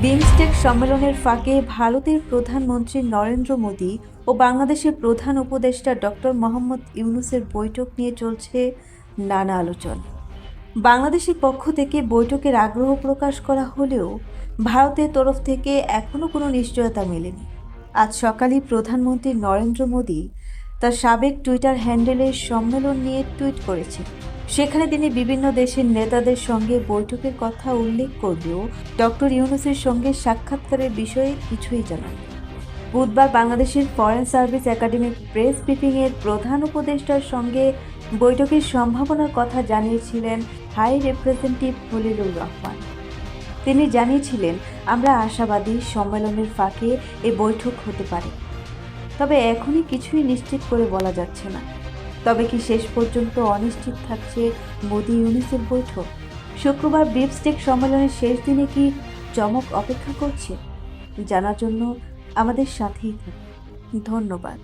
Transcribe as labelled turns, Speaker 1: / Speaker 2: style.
Speaker 1: বিমস্টেক সম্মেলনের ফাঁকে ভারতের প্রধানমন্ত্রী নরেন্দ্র মোদী ও বাংলাদেশের প্রধান উপদেষ্টা ডক্টর মোহাম্মদ ইউনূসের বৈঠক নিয়ে চলছে নানা আলোচনা। বাংলাদেশের পক্ষ থেকে বৈঠকের আগ্রহ প্রকাশ করা হলেও ভারতের তরফ থেকে এখনও কোনো নিশ্চয়তা মেলেনি। আজ সকালেই প্রধানমন্ত্রী নরেন্দ্র মোদী তার সাবেক টুইটার হ্যান্ডেলে সম্মেলন নিয়ে টুইট করেছেন। সেখানে তিনি বিভিন্ন দেশের নেতাদের সঙ্গে বৈঠকের কথা উল্লেখ করলেও ডক্টর ইউনূসের সঙ্গে সাক্ষাৎকারের বিষয়ে কিছুই জানান। বুধবার বাংলাদেশের ফরেন সার্ভিস একাডেমির প্রেস ব্রিফিংয়ের প্রধান উপদেষ্টার সঙ্গে বৈঠকের সম্ভাবনার কথা জানিয়েছিলেন হাই রিপ্রেজেন্টেটিভ খলিলুর রহমান। তিনি জানিয়েছিলেন, আমরা আশাবাদী সম্মেলনের ফাঁকে এ বৈঠক হতে পারে, তবে এখনই কিছুই নিশ্চিত করে বলা যাচ্ছে না। তবে কি শেষ পর্যন্ত অনিশ্চিত থাকছে মোদি ইউনূসের বৈঠক? শুক্রবার বিমস্টেক সম্মেলনের শেষ দিনে কি চমক অপেক্ষা করছে? জানার জন্য আমাদের সাথেই থাকুন। ধন্যবাদ।